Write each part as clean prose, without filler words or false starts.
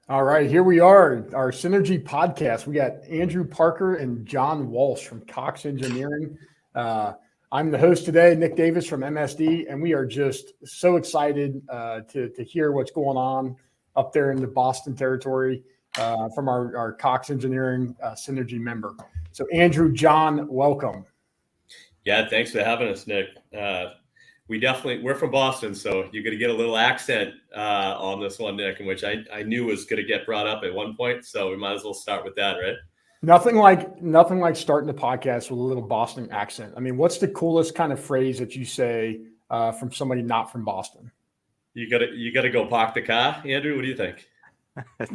All right, here we are, our Synergy podcast. We got Andrew Parker and John Walsh from Cox Engineering. Uh, I'm the host today, Nick Davis from MSD, and we are just so excited to hear what's going on up there in the Boston territory from our Cox Engineering Synergy member. So, Andrew, John, welcome. Yeah, thanks for having us, Nick. We're from Boston, so you're going to get a little accent on this one, Nick, in which I knew was going to get brought up at one point. So we might as well start with that, right? Nothing like starting the podcast with a little Boston accent. I mean, what's the coolest kind of phrase that you say from somebody not from Boston? You gotta go park the car, Andrew. What do you think?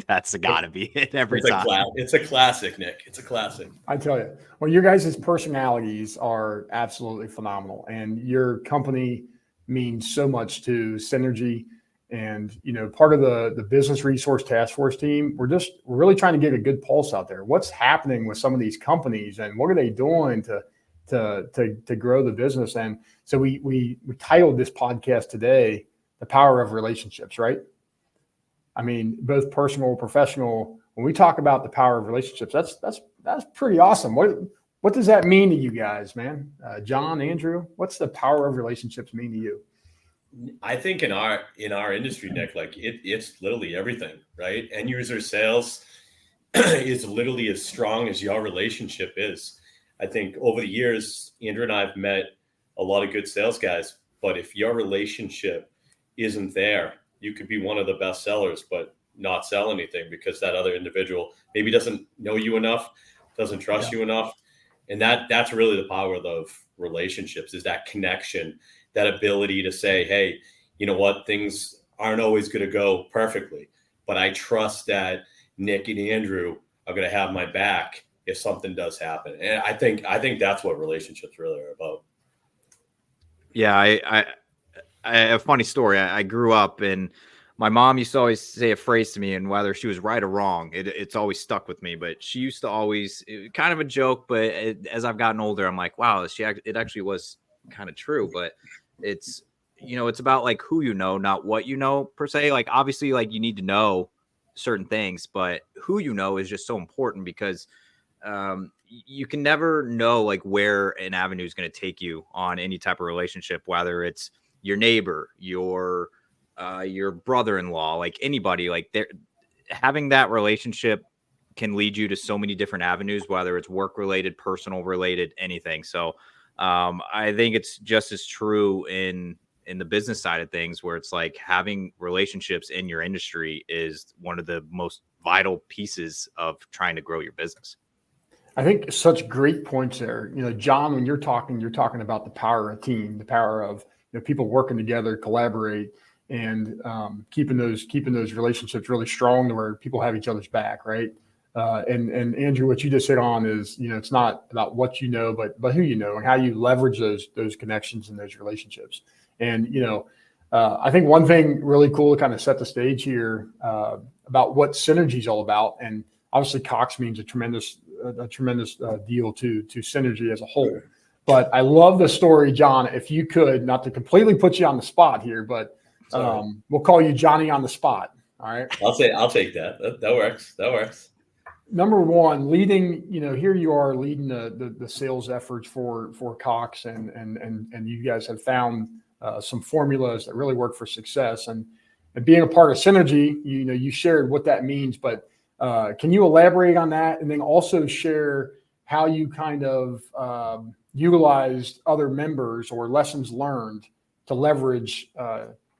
That's gotta be it every time. It's a classic, Nick. It's a classic. I tell you, well, your guys' personalities are absolutely phenomenal, and your company means so much to Synergy. And part of the business resource task force team, we're really trying to get a good pulse out there. What's happening with some of these companies, and what are they doing to grow the business? And so we titled this podcast today, "The Power of Relationships," right? I mean, both personal, professional. When we talk about the power of relationships, that's pretty awesome. What does that mean to you guys, man? John, Andrew, what's the power of relationships mean to you? I think in our industry, Nick, like it's literally everything, right? End user sales is literally as strong as your relationship is. I think over the years, Andrew and I have met a lot of good sales guys, but if your relationship isn't there, you could be one of the best sellers, but not sell anything because that other individual maybe doesn't know you enough, doesn't trust you enough. And that's really the power of relationships, is that connection, that ability to say, hey, you know what, things aren't always going to go perfectly, but I trust that Nick and Andrew are going to have my back if something does happen. And I think that's what relationships really are about. Yeah, I a funny story. I grew up, and my mom used to always say a phrase to me, and whether she was right or wrong, it's always stuck with me. But she used to always, kind of a joke, but as I've gotten older, I'm like, wow, it actually was kind of true. But it's about like who you know, not what you know per se. Like obviously, like you need to know certain things, but who you know is just so important because you can never know like where an avenue is going to take you on any type of relationship, whether it's your neighbor, your brother-in-law, like anybody. Like having that relationship can lead you to so many different avenues, whether it's work related, personal related, anything. So I think it's just as true in the business side of things, where it's like having relationships in your industry is one of the most vital pieces of trying to grow your business. I think such great points there. John, when you're talking about the power of team, the power of people working together, collaborate, and keeping those relationships really strong to where people have each other's back, right? And Andrew, what you just hit on is, it's not about what you know, but who you know and how you leverage those connections and those relationships. And I think one thing really cool to kind of set the stage here about what Synergy is all about, and obviously Cox means a tremendous deal to Synergy as a whole. But I love the story, John. If you could, not to completely put you on the spot here, but we'll call you Johnny on the spot. All right. I'll take that. That works. Number one, leading, here you are leading the sales efforts for Cox, and you guys have found some formulas that really work for success. And being a part of Synergy, you shared what that means, but can you elaborate on that, and then also share how you kind of utilized other members or lessons learned to leverage,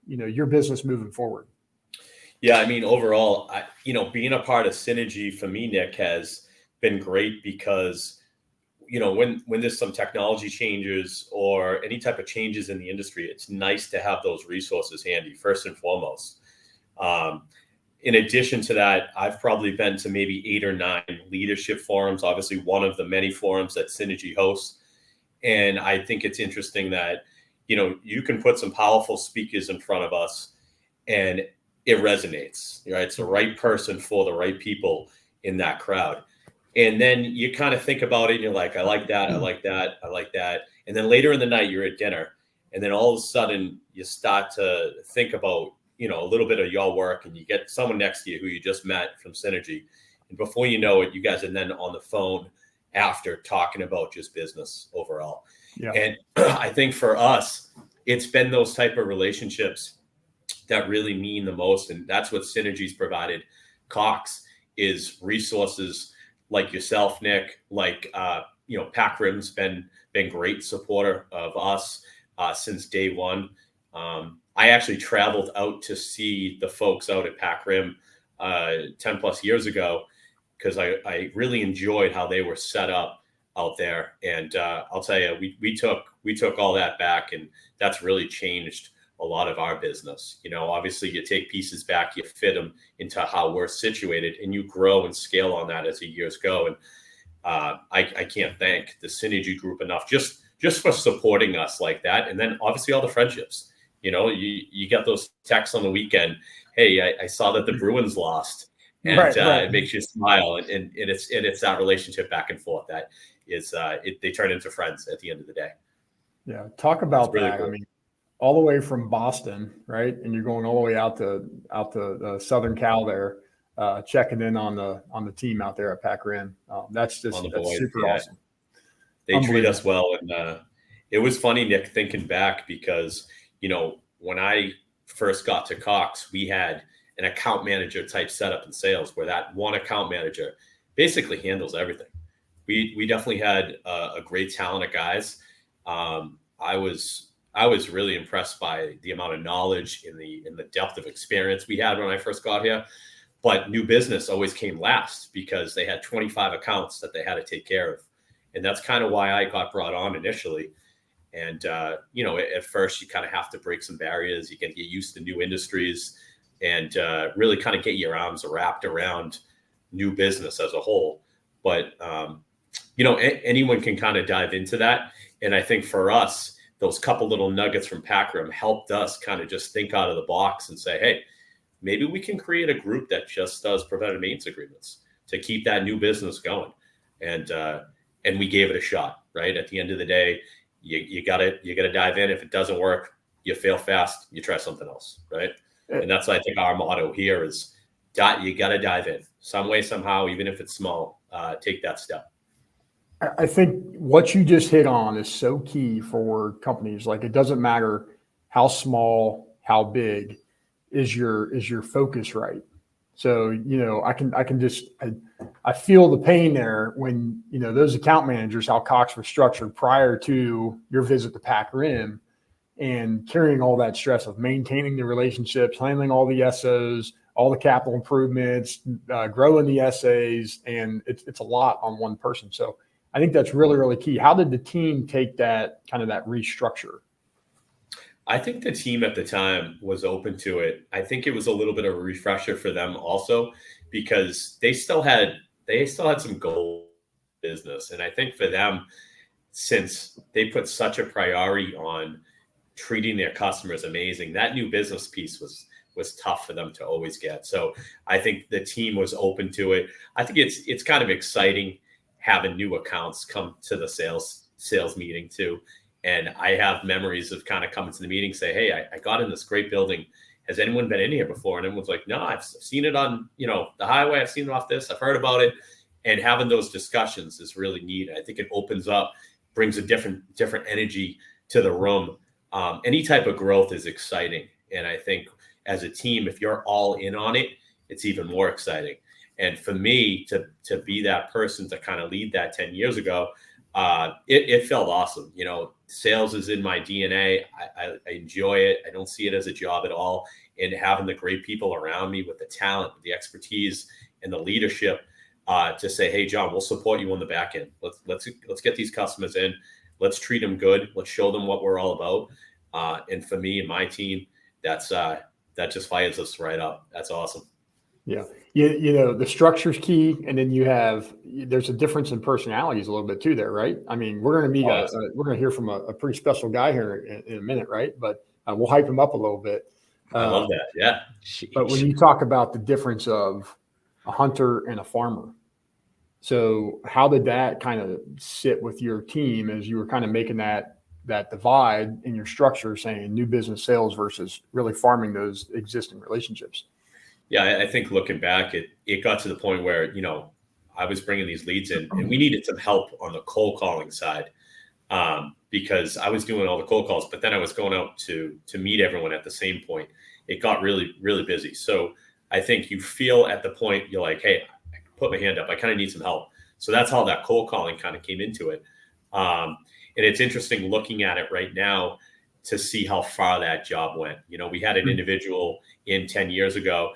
your business moving forward? Yeah, I mean, overall, being a part of Synergy for me, Nick, has been great because, when there's some technology changes or any type of changes in the industry, it's nice to have those resources handy, first and foremost. In addition to that, I've probably been to maybe 8 or 9 leadership forums, obviously one of the many forums that Synergy hosts. And I think it's interesting that, you can put some powerful speakers in front of us and it resonates, right? It's the right person for the right people in that crowd. And then you kind of think about it and you're like, I like that. I like that. I like that. And then later in the night, you're at dinner. And then all of a sudden you start to think about a little bit of your work, and you get someone next to you who you just met from Synergy, and before you know it, you guys are then on the phone after talking about just business overall. Yeah. And I think for us, it's been those type of relationships that really mean the most. And that's what Synergy's provided Cox, is resources like yourself, Nick, like, Pac Rim's been great supporter of us since day one. I actually traveled out to see the folks out at Pac Rim 10 plus years ago, because I really enjoyed how they were set up out there. And I'll tell you, we took all that back, and that's really changed a lot of our business. Obviously you take pieces back, you fit them into how we're situated, and you grow and scale on that as the years go. And I can't thank the Synergy group enough just for supporting us like that. And then obviously all the friendships, you get those texts on the weekend. Hey, I saw that the Bruins lost. And Right. It makes you smile, and it's that relationship back and forth that is they turn into friends at the end of the day. Yeah, talk about really that. cool. I mean, all the way from Boston, right, and you're going all the way out to Southern Cal there, checking in on the team out there at Pac Rim. That's On the boys, super yeah. awesome. They treat us well, and it was funny, Nick, thinking back, because when I first got to Cox, we had an account manager type setup in sales, where that one account manager basically handles everything. We definitely had a great talent of guys. I was really impressed by the amount of knowledge and the depth of experience we had when I first got here. But new business always came last, because they had 25 accounts that they had to take care of. And that's kind of why I got brought on initially. And, at first you kind of have to break some barriers. You can get used to new industries, and really kind of get your arms wrapped around new business as a whole. But, anyone can kind of dive into that. And I think for us, those couple little nuggets from Pac Rim helped us kind of just think out of the box and say, hey, maybe we can create a group that just does preventive maintenance agreements to keep that new business going. And we gave it a shot, right? At the end of the day, you gotta dive in. If it doesn't work, you fail fast, you try something else, right? And that's, I think, our motto here is you got to dive in some way, somehow, even if it's small. Take that step. I think what you just hit on is so key for companies. Like, it doesn't matter how small, how big, is your focus right? So, I feel the pain there when, those account managers, how Cox was structured prior to your visit to Pac Rim, and carrying all that stress of maintaining the relationships, handling all the SOs, all the capital improvements, growing the SAs, and it's a lot on one person. So I think that's really, really key. How did the team take that restructure? I think the team at the time was open to it. I think it was a little bit of a refresher for them also, because they still had some goal business. And I think for them, since they put such a priority on treating their customers amazing, that new business piece was tough for them to always get. So I think the team was open to it. I think it's kind of exciting having new accounts come to the sales meeting too. And I have memories of kind of coming to the meeting, say, hey, I got in this great building. Has anyone been in here before? And everyone's like, no, I've seen it on, the highway. I've seen it off this. I've heard about it. And having those discussions is really neat. I think it opens up, brings a different energy to the room. Any type of growth is exciting. And I think as a team, if you're all in on it, it's even more exciting. And for me to be that person to kind of lead that 10 years ago, it felt awesome. Sales is in my DNA. I enjoy it. I don't see it as a job at all. And having the great people around me with the talent, with the expertise, and the leadership to say, hey, John, we'll support you on the back end. Let's get these customers in. Let's treat them good. Let's show them what we're all about. And for me and my team, that just fires us right up. That's awesome. Yeah. The structure's key. And then there's a difference in personalities a little bit too there, right? I mean, we're going to we're going to hear from a pretty special guy here in a minute, right? But we'll hype him up a little bit. I love that. Yeah. But when you talk about the difference of a hunter and a farmer, so how did that kind of sit with your team as you were kind of making that that divide in your structure, saying new business sales versus really farming those existing relationships. Yeah, I think looking back, it got to the point where, I was bringing these leads in, and we needed some help on the cold calling side, because I was doing all the cold calls, but then I was going out to meet everyone at the same point. It got really, really busy. So I think you feel at the point you're like, hey, I put my hand up. I kind of need some help. So that's how that cold calling kind of came into it. And it's interesting looking at it right now to see how far that job went. We had an individual in 10 years ago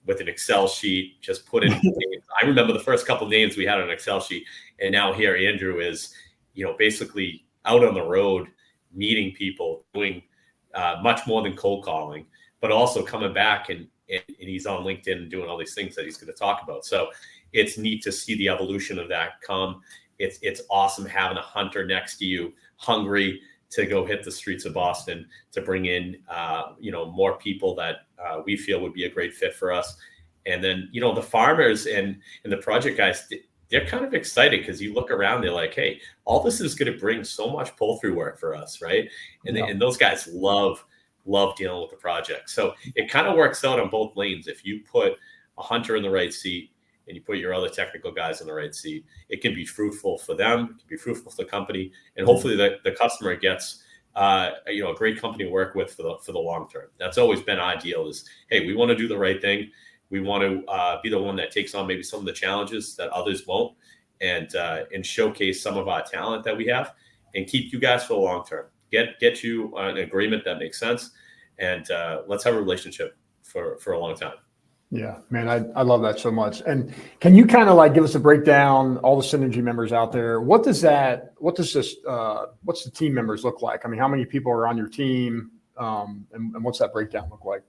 with an Excel sheet, just put in names. I remember the first couple of names we had on an Excel sheet. And now here Andrew is, basically out on the road, meeting people, doing much more than cold calling, but also coming back and he's on LinkedIn and doing all these things that he's going to talk about. So it's neat to see the evolution of that come. It's awesome having a hunter next to you, hungry to go hit the streets of Boston, to bring in, more people that we feel would be a great fit for us. And then, the farmers and the project guys, they're kind of excited because you look around, they're like, hey, all this is going to bring so much pull-through work for us, right? And those guys love dealing with the project. So it kind of works out on both lanes. If you put a hunter in the right seat and you put your other technical guys in the right seat, it can be fruitful for them, it can be fruitful for the company, and hopefully the customer gets a great company to work with for the long term. That's always been ideal, is, hey, we want to do the right thing. We want to be the one that takes on maybe some of the challenges that others won't, and showcase some of our talent that we have, and keep you guys for the long term. Get you an agreement that makes sense, and let's have a relationship for a long time. Yeah, man, I love that so much. And can you kind of like give us a breakdown, all the synergy members out there? What's the team members look like? I mean, how many people are on your team? And what's that breakdown look like?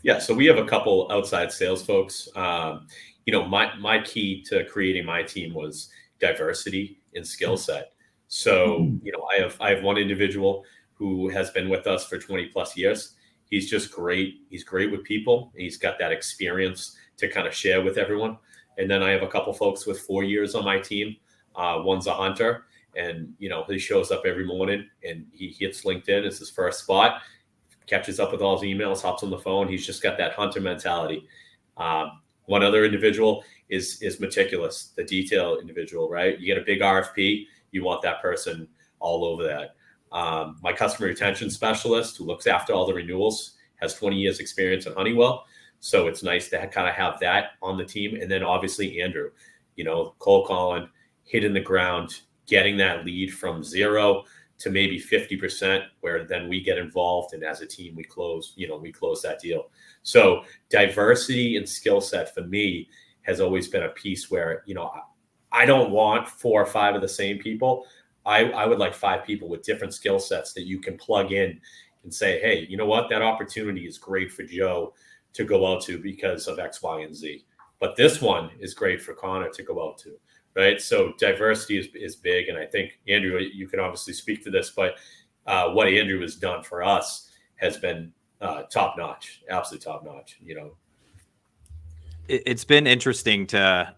Yeah, so we have a couple outside sales folks. My key to creating my team was diversity in skill set. So, I have one individual who has been with us for 20 plus years. He's just great. He's great with people. He's got that experience to kind of share with everyone. And then I have a couple folks with 4 years on my team. One's a hunter, and, he shows up every morning and he hits LinkedIn. It's his first spot, catches up with all his emails, hops on the phone. He's just got that hunter mentality. One other individual is meticulous, the detail individual, right? You get a big RFP, you want that person all over that. My customer retention specialist, who looks after all the renewals, has 20 years experience at Honeywell. So it's nice to kind of have that on the team. And then obviously Andrew, cold calling, hitting the ground, getting that lead from 0 to maybe 50%, where then we get involved. And as a team, we close that deal. So diversity and skill set for me has always been a piece where, I don't want 4 or 5 of the same people. I would like 5 people with different skill sets that you can plug in and say, hey, you know what? That opportunity is great for Joe to go out to because of X, Y, and Z. But this one is great for Connor to go out to, right? So diversity is big. And I think, Andrew, you can obviously speak to this, but what Andrew has done for us has been top notch, absolutely top notch, It's been interesting to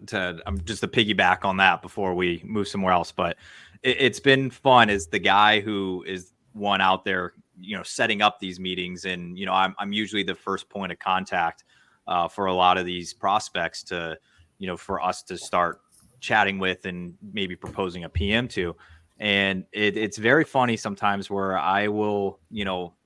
just to piggyback on that before we move somewhere else, but it's been fun as the guy who is one out there, setting up these meetings. And, I'm usually the first point of contact for a lot of these prospects to, for us to start chatting with and maybe proposing a PM to. And it's very funny sometimes where I will,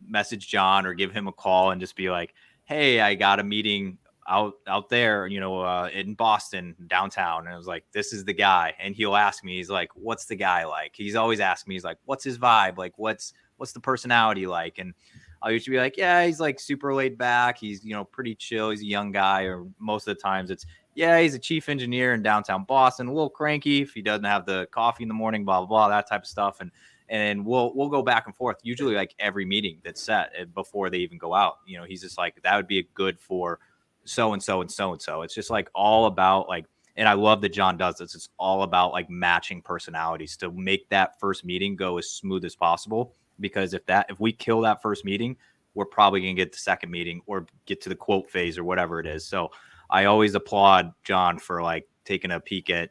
message John or give him a call and just be like, hey, I got a meeting out there, in Boston, downtown. And I was like, this is the guy. And he'll ask me, he's like, what's the guy like? He's always asking me, he's like, what's his vibe? Like, what's the personality like? And I'll usually be like, yeah, he's like super laid back. He's, pretty chill. He's a young guy. Or most of the times it's, yeah, he's a chief engineer in downtown Boston, a little cranky if he doesn't have the coffee in the morning, blah, blah, blah, that type of stuff. And we'll go back and forth, usually like every meeting that's set before they even go out. He's just like, that would be a good for so-and-so and so-and-so. It's just like all about like, and I love that John does this. It's all about like matching personalities to make that first meeting go as smooth as possible. Because if we kill that first meeting, we're probably going to get the second meeting or get to the quote phase or whatever it is. So I always applaud John for like taking a peek at,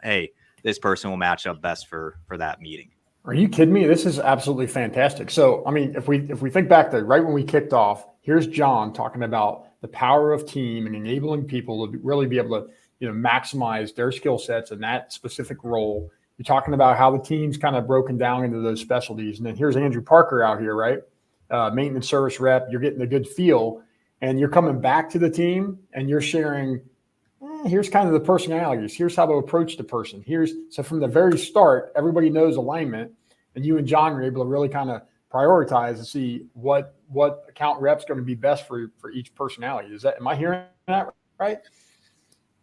hey, this person will match up best for that meeting. Are you kidding me? This is absolutely fantastic. So, I mean, if we think back to right when we kicked off, here's John talking about the power of team and enabling people to really be able to, maximize their skill sets in that specific role. You're talking about how the team's kind of broken down into those specialties, and then here's Andrew Parker out here, right? Maintenance service rep. You're getting a good feel, and you're coming back to the team, and you're sharing. Here's kind of the personalities. Here's how to approach the person. So from the very start, everybody knows alignment, and you and John are able to really kind of prioritize and see what account rep's going to be best for each personality. Am I hearing that right?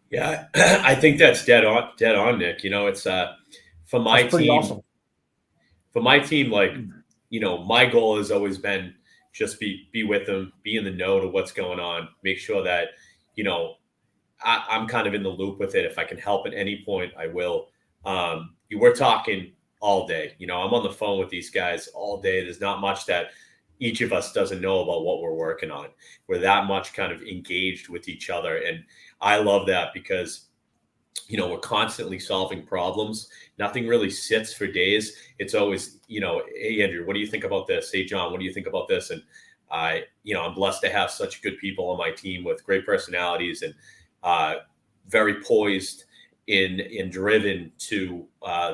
Yeah, I think that's dead on, Nick. It's for my That's pretty team. awesome. For my team, my goal has always been just be with them, be in the know to what's going on, make sure that, I'm kind of in the loop with it. If I can help at any point, I will. We're talking all day. I'm on the phone with these guys all day. There's not much that each of us doesn't know about what we're working on. We're that much kind of engaged with each other. And I love that because, we're constantly solving problems. Nothing really sits for days. It's always, hey, Andrew, what do you think about this? Hey, John, what do you think about this? And I'm blessed to have such good people on my team with great personalities and very poised and driven to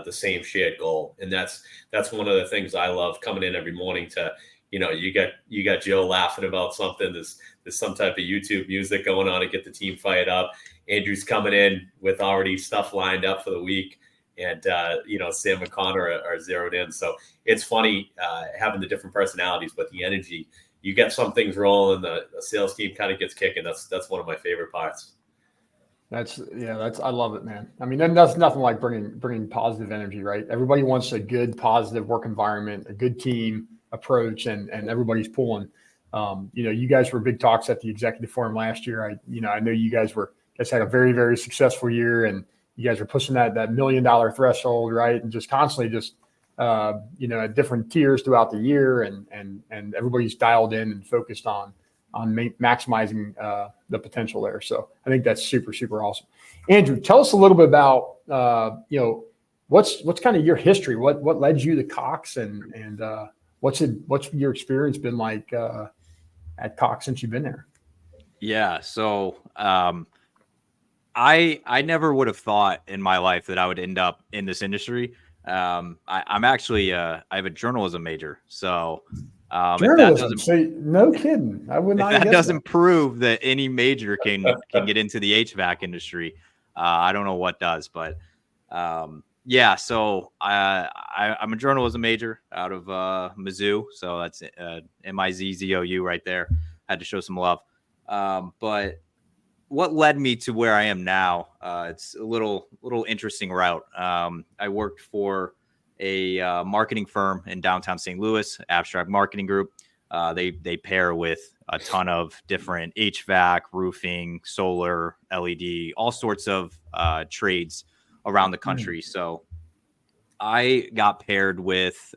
the same shared goal. And that's one of the things I love coming in every morning to, you got Joe laughing about something. There's some type of YouTube music going on to get the team fired up. Andrew's coming in with already stuff lined up for the week. And, Sam and Connor are zeroed in. So it's funny having the different personalities, but the energy, you get some things rolling, the sales team kind of gets kicking. That's one of my favorite parts. I love it, man. I mean, that's nothing like bringing positive energy, right? Everybody wants a good, positive work environment, a good team approach, and everybody's pulling. You guys were big talks at the executive forum last year. I know you guys had a very, very successful year, and you guys were pushing that $1 million threshold, right? And just constantly at different tiers throughout the year, and everybody's dialed in and focused on maximizing the potential there. So I think that's super, super awesome. Andrew, tell us a little bit about, what's kind of your history? What led you to Cox and what's your experience been like at Cox since you've been there? Yeah. So I never would have thought in my life that I would end up in this industry. I'm actually, I have a journalism major. So journalism. No kidding. I would not. If that doesn't prove that any major can get into the HVAC industry, I don't know what does. But yeah, so I'm a journalism major out of Mizzou, so that's MIZZOU right there. Had to show some love. But what led me to where I am now? It's a little interesting route. I worked for a marketing firm in downtown St. Louis, Abstract Marketing Group. They pair with a ton of different HVAC, roofing, solar, LED, all sorts of trades around the country. So I got paired with,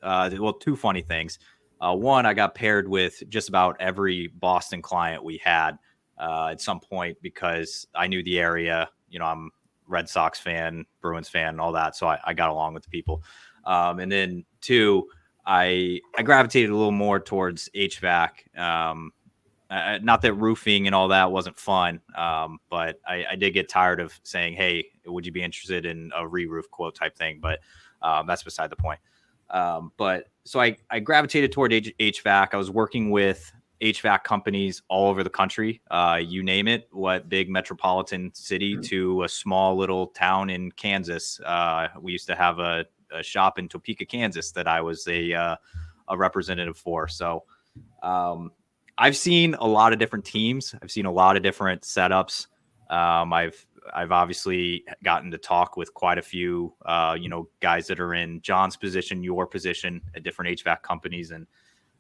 two funny things. One, I got paired with just about every Boston client we had at some point because I knew the area. I'm Red Sox fan, Bruins fan, and all that. So I got along with the people. And then two, I gravitated a little more towards HVAC. Not that roofing and all that wasn't fun, but I did get tired of saying, hey, would you be interested in a re-roof quote type thing? But that's beside the point. But so I gravitated toward HVAC. I was working with HVAC companies all over the country. You name it, what big metropolitan city to a small little town in Kansas. We used to have a shop in Topeka, Kansas that I was a representative for. So I've seen a lot of different teams. I've seen a lot of different setups. I've obviously gotten to talk with quite a few, guys that are in John's position, your position at different HVAC companies. And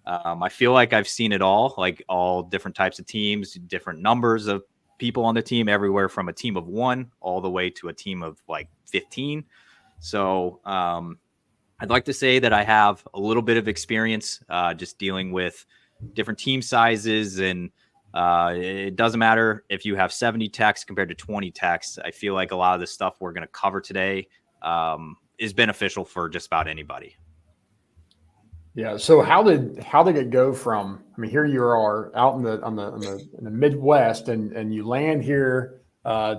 I feel like I've seen it all, like all different types of teams, different numbers of people on the team, everywhere from a team of 1 all the way to a team of like 15. So I'd like to say that I have a little bit of experience just dealing with different team sizes, and it doesn't matter if you have 70 techs compared to 20 techs. I feel like a lot of the stuff we're going to cover today is beneficial for just about anybody. Yeah. So how did it go from? I mean, here you are out in the Midwest, and you land here.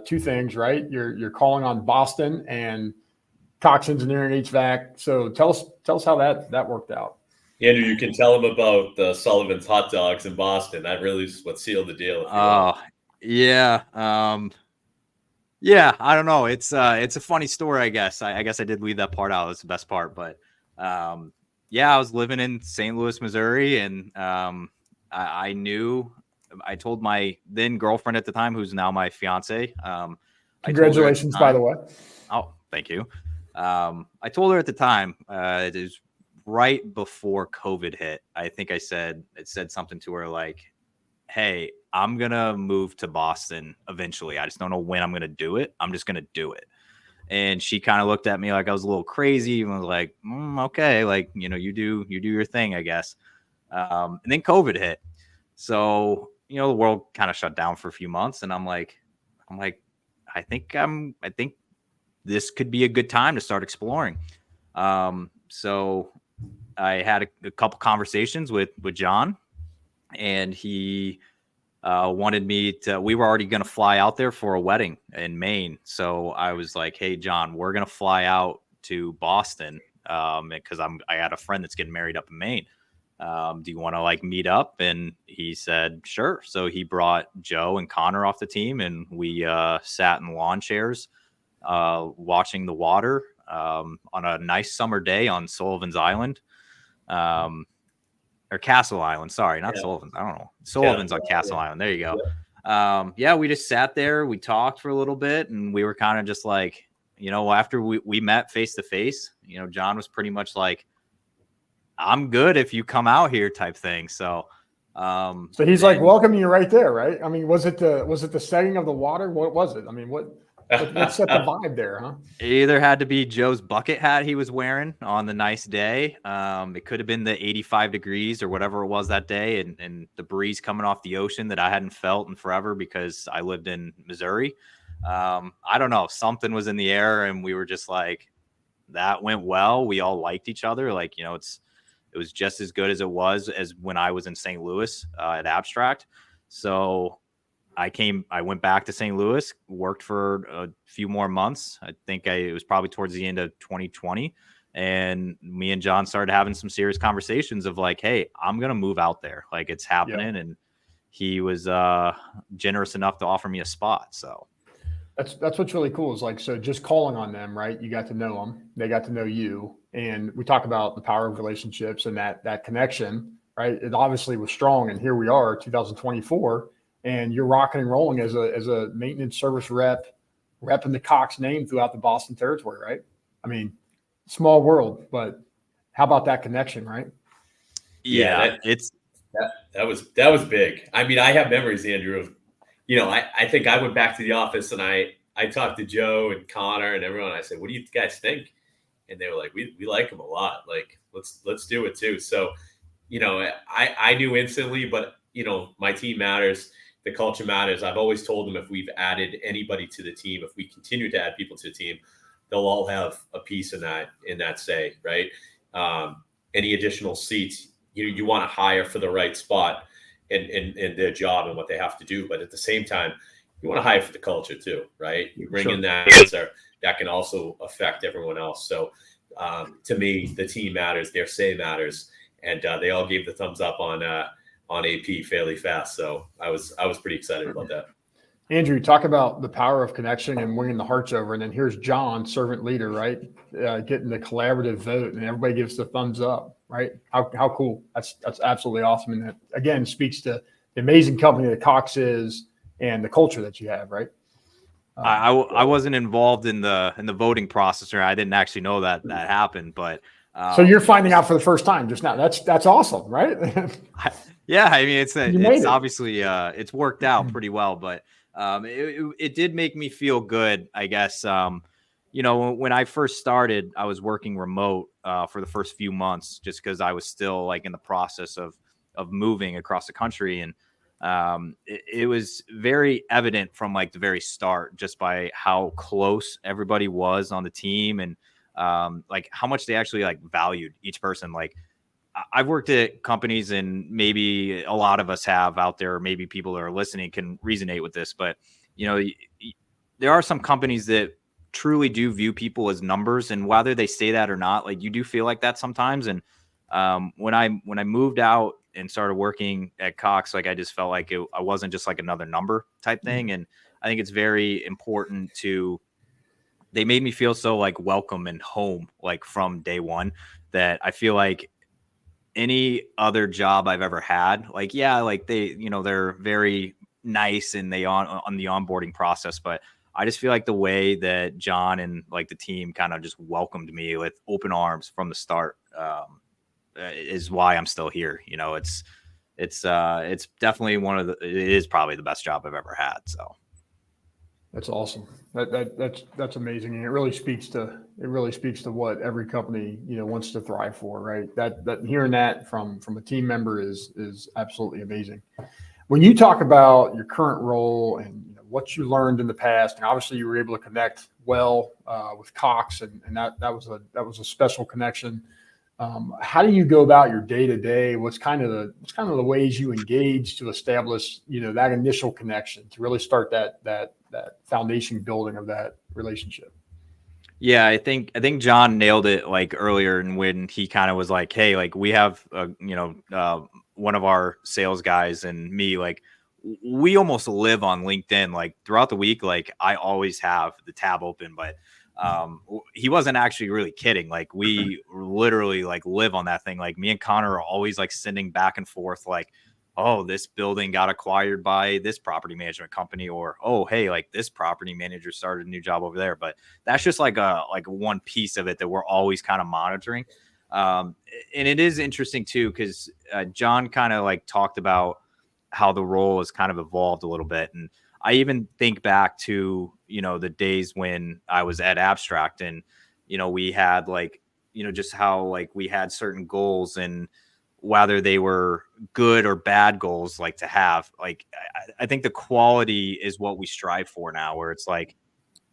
Two things, right? You're calling on Boston and Cox Engineering HVAC. So tell us how that worked out. Andrew, you can tell them about the Sullivan's hot dogs in Boston. That really is what sealed the deal, if you want. Yeah. Yeah, I don't know. It's a funny story, I guess. I guess I did leave that part out. That's the best part. But yeah, I was living in St. Louis, Missouri, and I knew. I told my then girlfriend at the time, who's now my fiance. Congratulations, by the way. Oh, thank you. I told her at the time, it is right before COVID hit. I think it said something to her like, hey, I'm going to move to Boston eventually. I just don't know when I'm going to do it. I'm just going to do it. And she kind of looked at me like I was a little crazy and was like, okay, like, you do your thing, I guess. And then COVID hit. So, the world kind of shut down for a few months. And I'm like, I think this could be a good time to start exploring. So I had a couple conversations with John, and he wanted me to. We were already going to fly out there for a wedding in Maine. So I was like, hey, John, we're going to fly out to Boston because I had a friend that's getting married up in Maine. Do you want to meet up? And he said, sure. So he brought Joe and Connor off the team, and we sat in lawn chairs watching the water on a nice summer day on Sullivan's Island. Or Castle Island. Sorry, not Sullivan's. I don't know. Sullivan's on Castle Island. There you go. Yeah, we just sat there. We talked for a little bit, and we were kind of just like, after we met face to face, John was pretty much like, I'm good if you come out here type thing. So he's like welcoming you right there, right? I mean, was it the setting of the water? What was it? I mean, what set the vibe there, huh? It either had to be Joe's bucket hat he was wearing on the nice day. It could have been the 85 degrees or whatever it was that day, and the breeze coming off the ocean that I hadn't felt in forever because I lived in Missouri. I don't know. Something was in the air, and we were just like, that went well. We all liked each other. It was just as good as it was as when I was in St. Louis at Abstract. So I went back to St. Louis, worked for a few more months. I think it was probably towards the end of 2020. And me and John started having some serious conversations of like, hey, I'm going to move out there. Like, it's happening. Yeah. And he was generous enough to offer me a spot. So that's what's really cool is so just calling on them, right? You got to know them. They got to know you. And we talk about the power of relationships and that connection, right? It obviously was strong. And here we are, 2024. And you're rocking and rolling as a maintenance service repping the Cox name throughout the Boston territory, right? I mean, small world, but how about that connection, right? Yeah, that was big. I mean, I have memories, Andrew, of I think I went back to the office and I talked to Joe and Connor and everyone. I said, "What do you guys think?" And they were like, "We like him a lot. Like, let's do it too." So, I knew instantly, but my team matters. The culture matters. I've always told them if we've added anybody to the team, if we continue to add people to the team, they'll all have a piece in that say, right? Any additional seats, you want to hire for the right spot and their job and what they have to do. But at the same time, you want to hire for the culture too, right? You bring in that answer that can also affect everyone else. So to me, the team matters, their say matters. And they all gave the thumbs up on AP fairly fast. So I was pretty excited about that. Andrew, talk about the power of connection and winning the hearts over. And then here's John, servant leader, right? Getting the collaborative vote and everybody gives the thumbs up, right? How cool. That's absolutely awesome. And that, again, speaks to the amazing company that Cox is and the culture that you have, right? I wasn't involved in the voting process, or I didn't actually know that happened, but so you're finding out for the first time just now. That's awesome, right? Yeah, I mean, it's obviously it's worked out pretty well, but it did make me feel good, I guess. When I first started, I was working remote for the first few months, just because I was still in the process of moving across the country, and it was very evident from the very start, just by how close everybody was on the team, and how much they actually valued each person. I've worked at companies, and maybe a lot of us have out there, maybe people that are listening can resonate with this, but there are some companies that truly do view people as numbers, and whether they say that or not, like, you do feel like that sometimes. And when I moved out and started working at Cox, like, I just felt like I wasn't just like another number type thing. And I think it's very important they made me feel so like welcome and home, like from day one, that I feel like any other job I've ever had, like, yeah, like they're very nice and they on the onboarding process, but I just feel like the way that John and like the team kind of just welcomed me with open arms from the start, is why I'm still here. It's definitely it is probably the best job I've ever had. So That's awesome. That's amazing, and it really speaks to what every company wants to thrive for, right? That hearing that from a team member is absolutely amazing. When you talk about your current role and what you learned in the past, and obviously you were able to connect well with Cox, and that was a special connection. How do you go about your day to day? What's kind of the ways you engage to establish that initial connection to really start that foundation building of that relationship? yeah, I think John nailed it like earlier, and when he kind of was like, "Hey, like we have one of our sales guys and me, like we almost live on LinkedIn, like throughout the week. Like I always have the tab open, but he wasn't actually really kidding. Like we literally like live on that thing. Like me and Connor are always like sending back and forth, like, oh, this building got acquired by this property management company, or oh, hey, like this property manager started a new job over there. But that's just like one piece of it that we're always kind of monitoring. And it is interesting too, because John kind of like talked about how the role has kind of evolved a little bit. And I even think back to, the days when I was at Abstract, and, we had like, just how like we had certain goals, and whether they were good or bad goals, like to have, like, I think the quality is what we strive for now, where it's like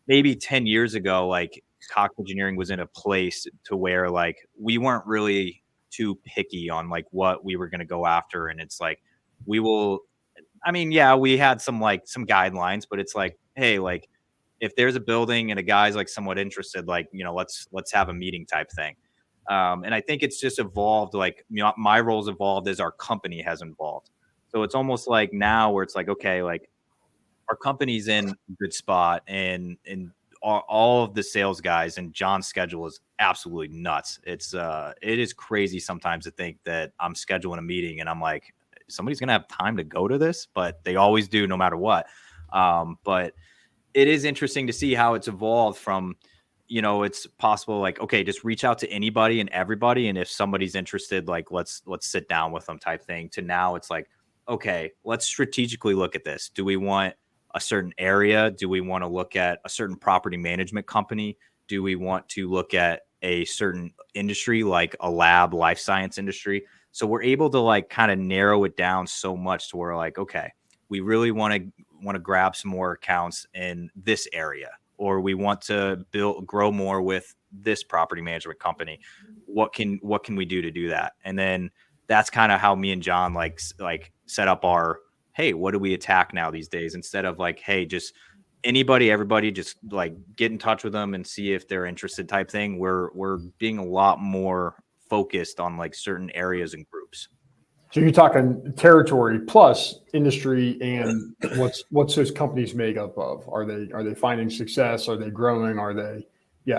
maybe 10 years ago, like Cox Engineering was in a place to where like we weren't really too picky on like what we were going to go after. And it's like, we will, I mean, yeah, we had some guidelines, but it's like, hey, like if there's a building and a guy's like somewhat interested, like, let's have a meeting type thing. And I think it's just evolved. Like, my role's evolved as our company has evolved. So it's almost like now where it's like, okay, like our company's in a good spot, and all of the sales guys, and John's schedule is absolutely nuts. It is crazy sometimes to think that I'm scheduling a meeting and I'm like, somebody's gonna have time to go to this, but they always do no matter what. But it is interesting to see how it's evolved from, it's possible, like, okay, just reach out to anybody and everybody, and if somebody's interested, like let's sit down with them type thing, to now it's like, okay, let's strategically look at this. Do we want a certain area? Do we want to look at a certain property management company? Do we want to look at a certain industry, like a lab, life science industry? So we're able to like kind of narrow it down so much to where like, okay, we really want to grab some more accounts in this area, or we want to grow more with this property management company. What can we do to do that? And then that's kind of how me and John like set up our, hey, what do we attack now these days? Instead of like, hey, just everybody, just like get in touch with them and see if they're interested type thing. We're being a lot more focused on like certain areas and groups. So you're talking territory plus industry, and what's those companies made up of? Are they finding success? Are they growing?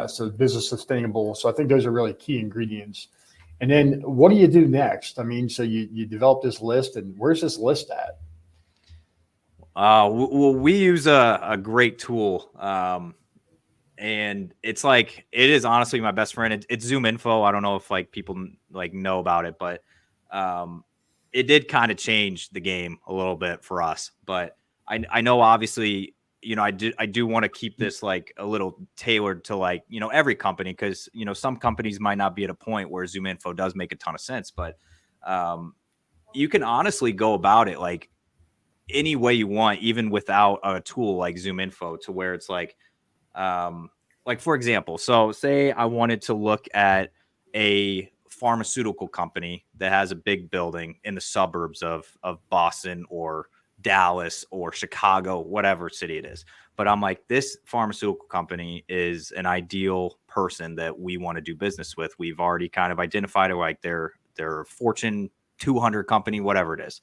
So business sustainable? So I think those are really key ingredients. And then what do you do next? I mean, so you develop this list, and where's this list at? Well, we use a great tool, and it's like, it is honestly my best friend. It's Zoom Info. I don't know if like people like know about it, but it did kind of change the game a little bit for us. But I know obviously, I do want to keep this like a little tailored to like, every company, because, some companies might not be at a point where Zoom Info does make a ton of sense, but you can honestly go about it like any way you want, even without a tool like Zoom Info, to where it's like for example, so say I wanted to look at a pharmaceutical company that has a big building in the suburbs of Boston or Dallas or Chicago, whatever city it is. But I'm like, this pharmaceutical company is an ideal person that we want to do business with. We've already kind of identified it, like they're Fortune 200 company, whatever it is.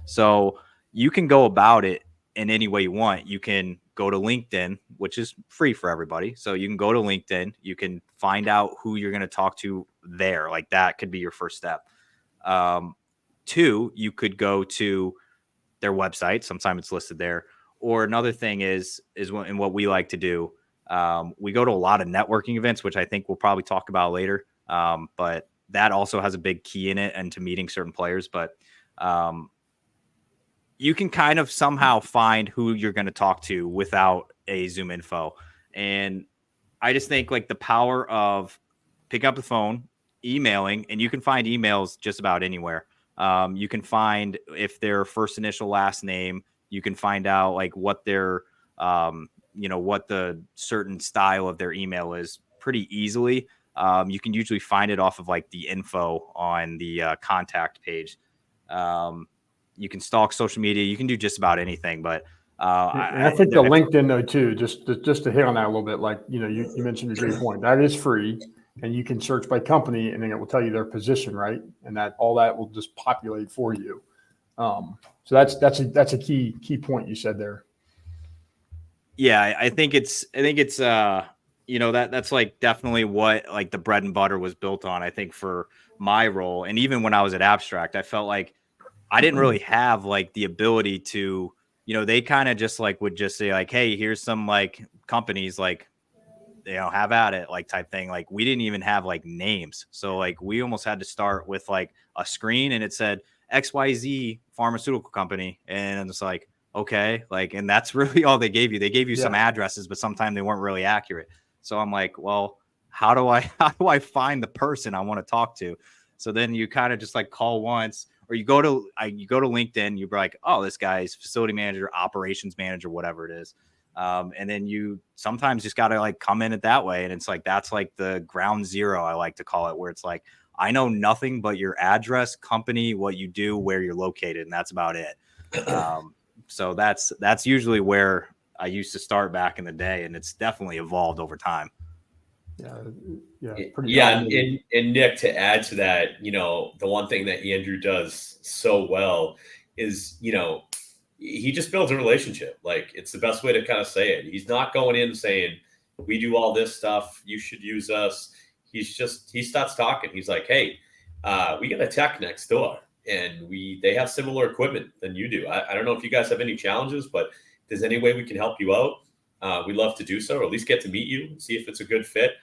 So you can go about it in any way you want. You can go to LinkedIn, which is free for everybody. So you can go to LinkedIn, you can find out who you're going to talk to there. Like that could be your first step. 2, you could go to their website. Sometimes it's listed there. Or another thing is what we like to do. We go to a lot of networking events, which I think we'll probably talk about later. But that also has a big key in it and to meeting certain players. But you can kind of somehow find who you're going to talk to without a Zoom info. And I just think like the power of picking up the phone, emailing, and you can find emails just about anywhere. You can find if their first initial last name, you can find out like what their, what the certain style of their email is pretty easily. You can usually find it off of like the info on the contact page. You can stalk social media. You can do just about anything, but I think the LinkedIn though too, just to hit on that a little bit, like, you mentioned a great point. That is free and you can search by company and then it will tell you their position, right? And that all that will just populate for you. So that's a key point you said there. Yeah, I think it's that's like definitely what like the bread and butter was built on. I think for my role, and even when I was at Abstract, I felt like I didn't really have like the ability to, they kind of just like would just say like, hey, here's some like companies like, have at it like type thing. Like we didn't even have like names. So like we almost had to start with like a screen and it said XYZ pharmaceutical company. And it's like, okay, like, and that's really all they gave you. They gave you some addresses, but sometimes they weren't really accurate. So I'm like, well, how do I find the person I want to talk to? So then you kind of just like call once, or you go to LinkedIn, you're like, oh, this guy's facility manager, operations manager, whatever it is. And then you sometimes just got to like come in it that way. And it's like, that's like the ground zero, I like to call it, where it's like, I know nothing but your address, company, what you do, where you're located. And that's about it. So that's usually where I used to start back in the day. And it's definitely evolved over time. And Nick, to add to that, the one thing that Andrew does so well is, he just builds a relationship. Like it's the best way to kind of say it. He's not going in saying, we do all this stuff, you should use us. He starts talking. He's like, hey, we got a tech next door and they have similar equipment than you do. I don't know if you guys have any challenges, but if there's any way we can help you out, we'd love to do so, or at least get to meet you, see if it's a good fit.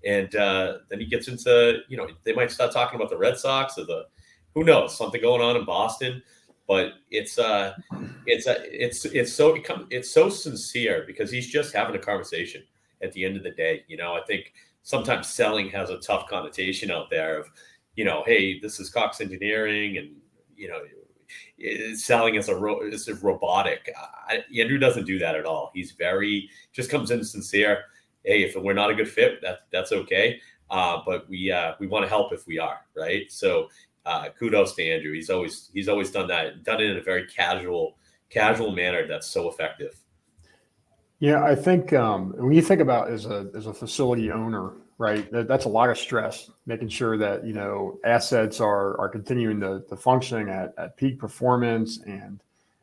And then he gets into, they might start talking about the Red Sox or who knows, something going on in Boston. But it's so sincere because he's just having a conversation at the end of the day. I think sometimes selling has a tough connotation out there of, hey, this is Cox Engineering and, selling is robotic. Andrew doesn't do that at all. He's just comes in sincere. Hey, if we're not a good fit, that's okay. But we want to help if we are, right? So kudos to Andrew. He's always done that, done it in a very casual manner that's so effective. Yeah, I think when you think about as a facility owner, right, that's a lot of stress, making sure that assets are continuing to function at peak performance, and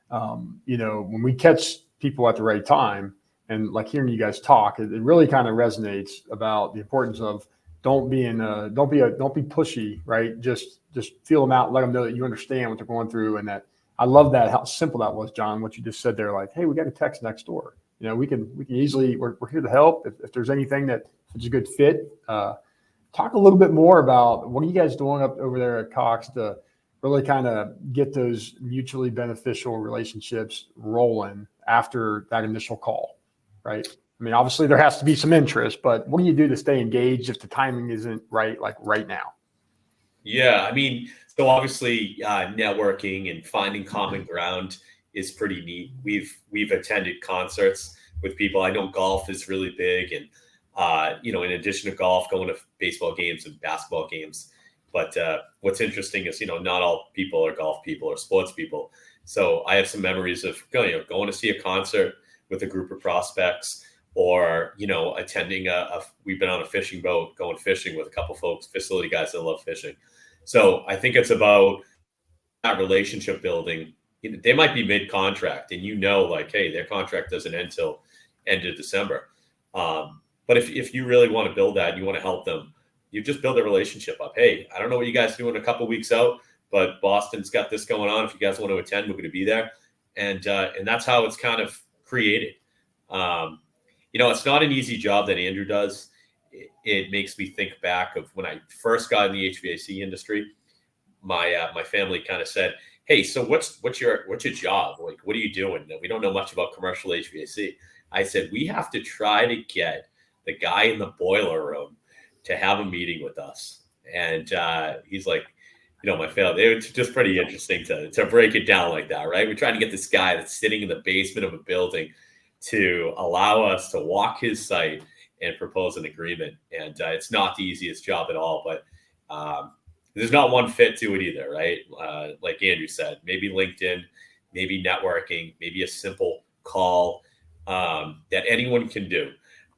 when we catch people at the right time. And like hearing you guys talk, it really kind of resonates about the importance of don't be pushy, right? Just feel them out, let them know that you understand what they're going through, and that I love that how simple that was, John. What you just said there, like, hey, we got a text next door. We can easily we're here to help if there's anything that's a good fit. Talk a little bit more about what are you guys doing up over there at Cox to really kind of get those mutually beneficial relationships rolling after that initial call. Right. I mean, obviously there has to be some interest, but what do you do to stay engaged if the timing isn't right, like right now? Yeah. I mean, so obviously networking and finding common ground is pretty neat. We've attended concerts with people. I know golf is really big, and in addition to golf, going to baseball games and basketball games. But what's interesting is, not all people are golf people or sports people. So I have some memories of going to see a concert with a group of prospects, or, attending we've been on a fishing boat, going fishing with a couple folks, facility guys that love fishing. So I think it's about that relationship building. They might be mid-contract and like, hey, their contract doesn't end till end of December. But if you really want to build that and you want to help them, you just build a relationship up. Hey, I don't know what you guys do in a couple weeks out, but Boston's got this going on. If you guys want to attend, we're going to be there. And that's how it's kind of created. It's not an easy job that Andrew does. It makes me think back of when I first got in the HVAC industry. My family kind of said, "Hey, so what's your job? Like, what are you doing? We don't know much about commercial HVAC." I said, "We have to try to get the guy in the boiler room to have a meeting with us." And he's like, my family, it's just pretty interesting to break it down like that, right? We're trying to get this guy that's sitting in the basement of a building to allow us to walk his site and propose an agreement. And it's not the easiest job at all, but there's not one fit to it either, right? Like Andrew said, maybe LinkedIn, maybe networking, maybe a simple call that anyone can do.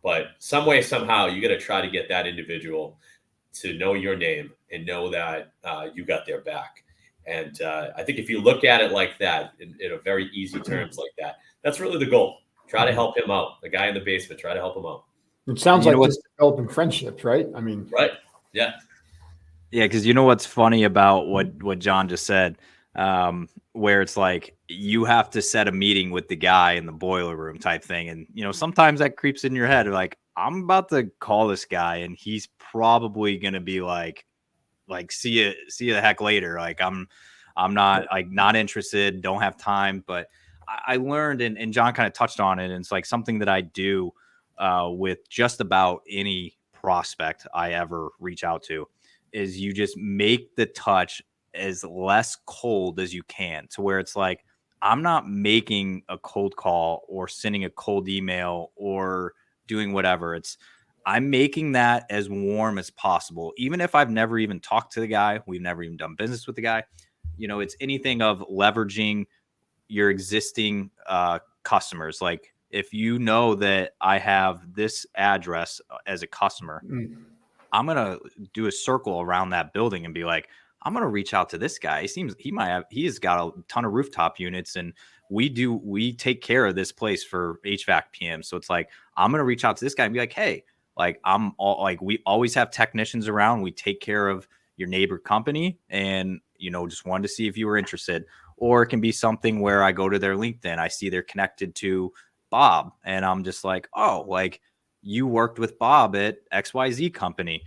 But some way, somehow, you got to try to get that individual to know your name and know that you got their back. And I think if you look at it like that, in a very easy terms like that, that's really the goal. Try to help him out. The guy in the basement, try to help him out. It sounds like just developing friendships, right? I mean, right. Yeah. Yeah. Because what's funny about what John just said, where it's like you have to set a meeting with the guy in the boiler room type thing. And, sometimes that creeps in your head. Like, I'm about to call this guy and he's probably going to be like, see you the heck later. Like, I'm not interested, don't have time. But I learned, and John kind of touched on it, and it's like something that I do with just about any prospect I ever reach out to, is you just make the touch as less cold as you can, to where it's like, I'm not making a cold call or sending a cold email or doing whatever. I'm making that as warm as possible. Even if I've never even talked to the guy, we've never even done business with the guy, it's anything of leveraging your existing customers. Like, if you know that I have this address as a customer, I'm going to do a circle around that building and be like, I'm going to reach out to this guy. He has got a ton of rooftop units, and we take care of this place for HVAC PM. So it's like, I'm going to reach out to this guy and be like, hey, like, we always have technicians around. We take care of your neighbor company, and, just wanted to see if you were interested. Or it can be something where I go to their LinkedIn, I see they're connected to Bob, and I'm just like, oh, like, you worked with Bob at XYZ company.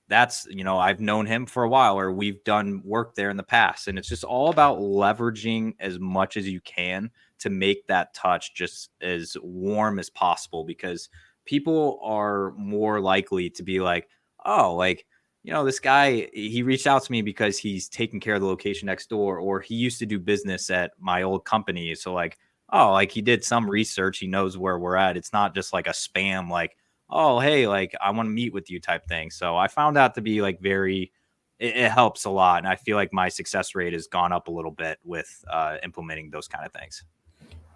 That's, I've known him for a while, or we've done work there in the past. And it's just all about leveraging as much as you can to make that touch just as warm as possible, because people are more likely to be like, oh, like, this guy, he reached out to me because he's taking care of the location next door, or he used to do business at my old company. So like, oh, like, he did some research. He knows where we're at. It's not just like a spam, like, oh, hey, like, I want to meet with you type thing. So I found that to be like it helps a lot. And I feel like my success rate has gone up a little bit with implementing those kind of things.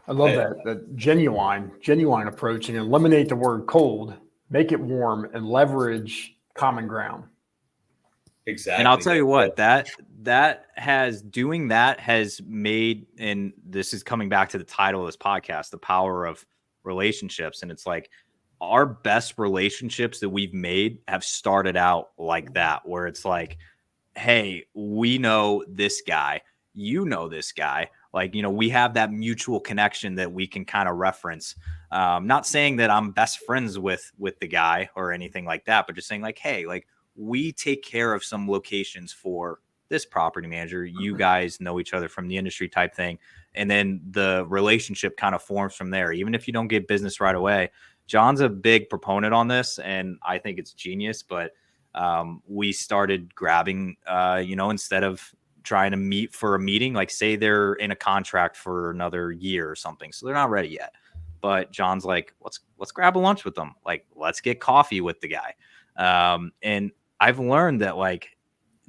I love that genuine approach, and eliminate the word cold, make it warm, and leverage common ground. Exactly. And I'll tell you what, that has made, and this is coming back to the title of this podcast, the power of relationships. And it's like, our best relationships that we've made have started out like that, where it's like, hey, we know this guy, this guy, like, we have that mutual connection that we can kind of reference. Not saying that I'm best friends with the guy or anything like that, but just saying like, hey, like, we take care of some locations for this property manager. You guys know each other from the industry type thing. And then the relationship kind of forms from there. Even if you don't get business right away, John's a big proponent on this, and I think it's genius. But we started grabbing, instead of trying to meet for a meeting, like, say they're in a contract for another year or something, so they're not ready yet. But John's like, let's grab a lunch with them. Like, let's get coffee with the guy. And I've learned that, like,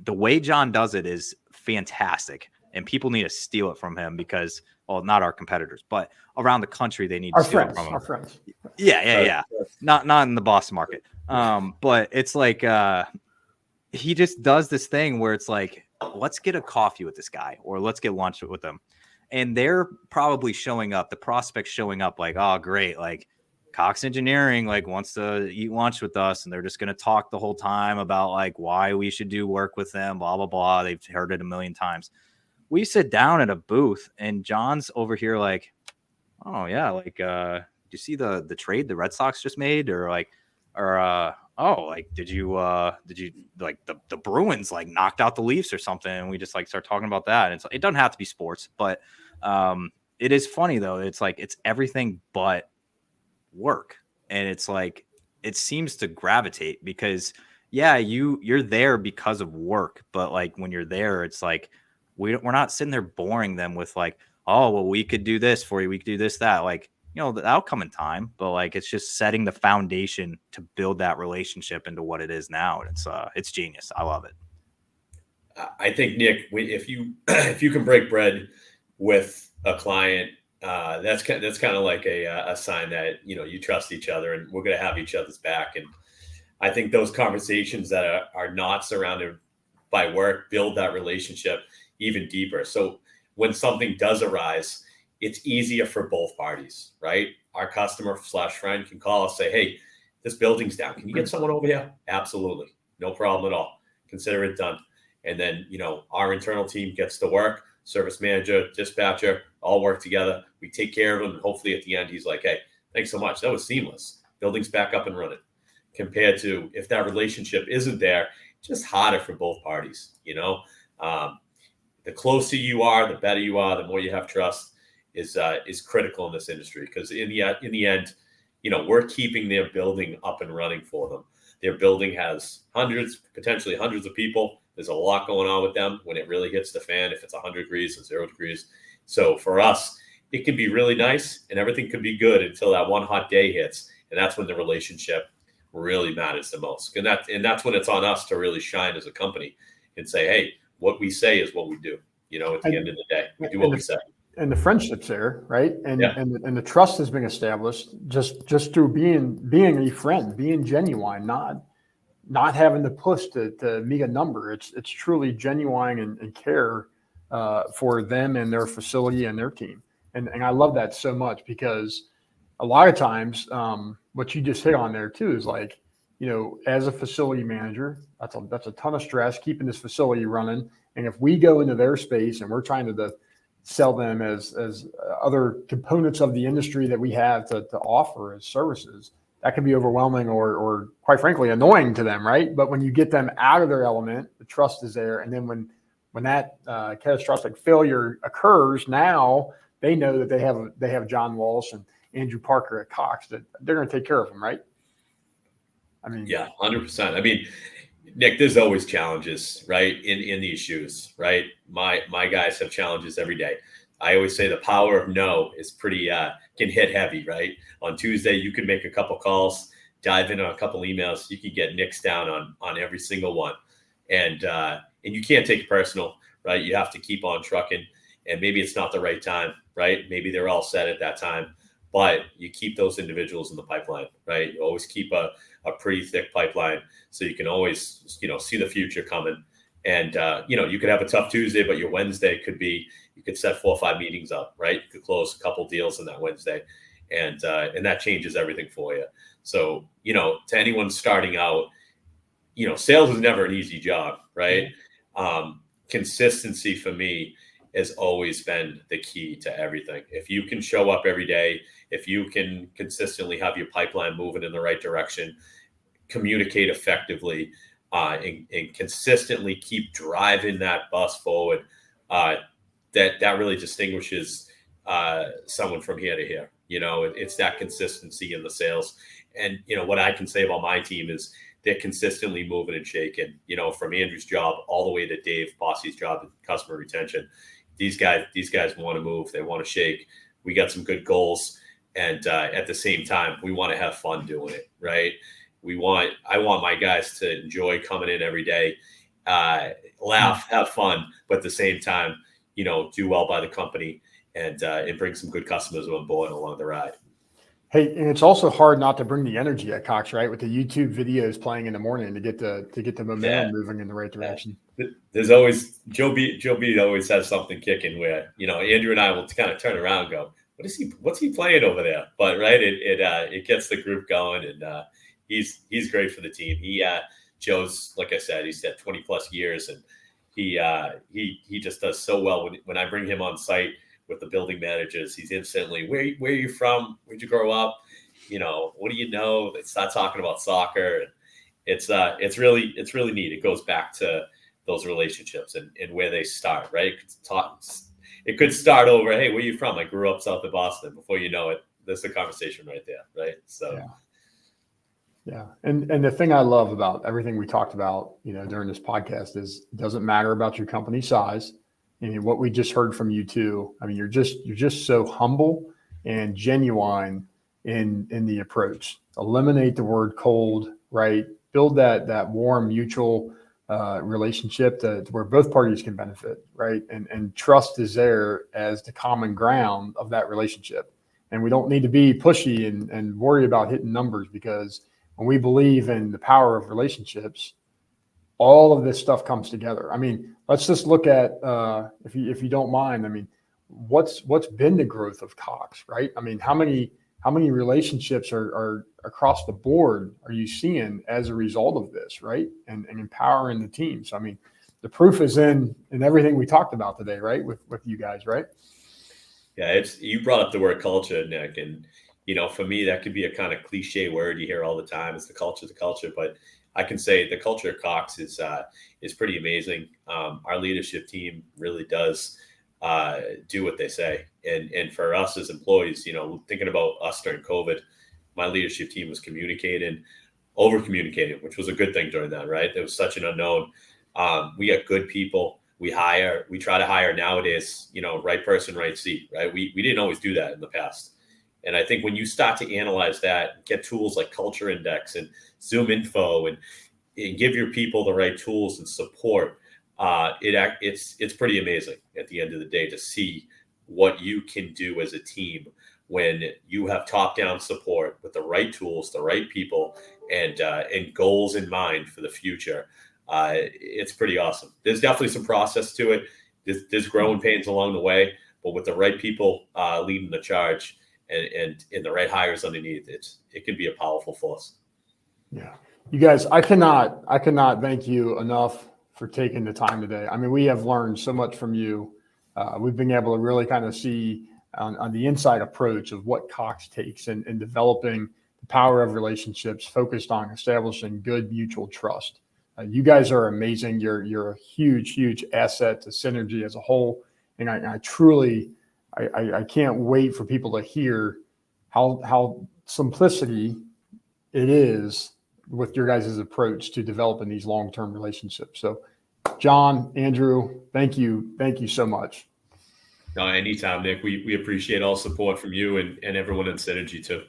the way John does it is fantastic, and people need to steal it from him because, well, not our competitors, but around the country, they need to steal it from him. Our friends. Yeah. Not in the Boston market. But it's like, he just does this thing where it's like, let's get a coffee with this guy, or let's get lunch with them. And they're probably showing up, the prospects showing up like, oh, great. Like Cox Engineering, like wants to eat lunch with us. And they're just going to talk the whole time about like why we should do work with them, blah, blah, blah. They've heard it a million times. We sit down at a booth and John's over here like, oh yeah. Like, do you see the trade the Red Sox just made? Or like, oh, like, did you like the Bruins like knocked out the Leafs or something? And we just like start talking about that. And it doesn't have to be sports, but it is funny though. It's like, it's everything but work. And it's like, it seems to gravitate because yeah, you're there because of work. But like when you're there, it's like, we're not sitting there boring them with like, oh, well, we could do this for you. We could do this, that, like, you know, that'll come in time, but like, it's just setting the foundation to build that relationship into what it is now. And it's genius. I love it. I think, Nick, if you can break bread with a client, that's kind of like a sign that, you know, you trust each other and we're going to have each other's back. And I think those conversations that are not surrounded by work build that relationship even deeper. So when something does arise, it's easier for both parties, right? Our customer / friend can call us, say, hey, this building's down. Can you get someone over here? Absolutely. No problem at all. Consider it done. And then, you know, our internal team gets to work, service manager, dispatcher, all work together. We take care of him. And hopefully at the end, he's like, hey, thanks so much. That was seamless. Building's back up and running. Compared to if that relationship isn't there, it's just harder for both parties, you know? The closer you are, the better you are, the more you have trust is critical in this industry. Because in the end, you know, we're keeping their building up and running for them. Their building has potentially hundreds of people. There's a lot going on with them when it really hits the fan, if it's 100 degrees or 0 degrees. So for us, it can be really nice and everything could be good until that one hot day hits. And that's when the relationship really matters the most. And that's when it's on us to really shine as a company and say, hey, what we say is what we do. You know, at the end of the day, we do what we say. And the friendship's there, right? And yeah. and the trust has been established just through being a friend, being genuine, not having to push to meet a number. It's truly genuine and care for them and their facility and their team. And I love that so much because a lot of times what you just hit on there too is like, you know, as a facility manager, that's a ton of stress keeping this facility running. And if we go into their space and we're trying to sell them as other components of the industry that we have to offer as services, that can be overwhelming or quite frankly annoying to them, right? But when you get them out of their element, the trust is there. And then when that catastrophic failure occurs, now they know that they have John Walsh and Andrew Parker at Cox that they're going to take care of them, right? I mean, yeah, 100%. I mean, Nick, there's always challenges, right? In these shoes, right? My guys have challenges every day. I always say the power of no is pretty can hit heavy, right? On Tuesday, you can make a couple calls, dive in on a couple emails. You can get Nick's down on every single one, and you can't take it personal, right? You have to keep on trucking, and maybe it's not the right time, right? Maybe they're all set at that time, but you keep those individuals in the pipeline, right? You always keep a pretty thick pipeline so you can always, you know, see the future coming. And, you know, you could have a tough Tuesday, but your Wednesday could be, you could set 4 or 5 meetings up, right? You could close a couple deals on that Wednesday and that changes everything for you. So, you know, to anyone starting out, you know, sales is never an easy job, right? Consistency for me has always been the key to everything. If you can show up every day, if you can consistently have your pipeline moving in the right direction, communicate effectively, and consistently keep driving that bus forward, that really distinguishes someone from here to here. You know, it's that consistency in the sales. And, you know, what I can say about my team is they're consistently moving and shaking, you know, from Andrew's job all the way to Dave Bossy's job in customer retention. These guys want to move. They want to shake. We got some good goals. And at the same time, we want to have fun doing it, right? I want my guys to enjoy coming in every day laugh, have fun, but at the same time, do well by the company and bring some good customers on board along the ride. Hey, and it's also hard not to bring the energy at Cox, right? With the YouTube videos playing in the morning to get the momentum moving in the right direction. There's always Joe B always has something kicking where Andrew and I will kind of turn around and go, what's he playing over there? But right, it gets the group going, and he's great for the team. Joe's, like I said, he's had 20 plus years, and he just does so well when I bring him on site with the building managers. He's instantly, where are you from? Where'd you grow up? What do you know? They start talking about soccer, and it's really neat. It goes back to those relationships and where they start, right? It could start over, hey, where are you from? I grew up south of Boston. Before you know it, there's the conversation right there, right? So yeah. And the thing I love about everything we talked about, during this podcast is it doesn't matter about your company size. And what we just heard from you too. I mean, you're just so humble and genuine in the approach. Eliminate the word cold, right? Build that warm mutual relationship where both parties can benefit, right? And trust is there as the common ground of that relationship. And we don't need to be pushy and worry about hitting numbers, because when we believe in the power of relationships, all of this stuff comes together. I mean, let's just look at, if you don't mind, I mean, what's been the growth of Cox, right? I mean, how many relationships are across the board are you seeing as a result of this, right? And empowering the team. So, I mean, the proof is in everything we talked about today, right? With you guys, right? Yeah, you brought up the word culture, Nick, and for me, that could be a kind of cliche word you hear all the time. It's the culture, but I can say the culture of Cox is pretty amazing. Our leadership team really does do what they say, and for us as employees, thinking about us during COVID, my leadership team was over communicating, which was a good thing during that. Right, there was such an unknown. We got good people. We try to hire nowadays. Right person, right seat. Right, we didn't always do that in the past. And I think when you start to analyze that, get tools like Culture Index and Zoom Info, and give your people the right tools and support, it's pretty amazing at the end of the day to see what you can do as a team when you have top-down support with the right tools, the right people, and goals in mind for the future. It's pretty awesome. There's definitely some process to it. There's growing pains along the way, but with the right people leading the charge, and the right hires underneath, it can be a powerful force. Yeah, you guys, I cannot thank you enough for taking the time today. I mean, we have learned so much from you. We've been able to really kind of see on the inside approach of what Cox takes in developing the power of relationships, focused on establishing good mutual trust. You guys are amazing. You're a huge asset to Synergy as a whole, and I truly. I can't wait for people to hear how simplicity it is with your guys' approach to developing these long-term relationships. So, John, Andrew, thank you so much. No, anytime, Nick. We appreciate all support from you and everyone in Synergy too.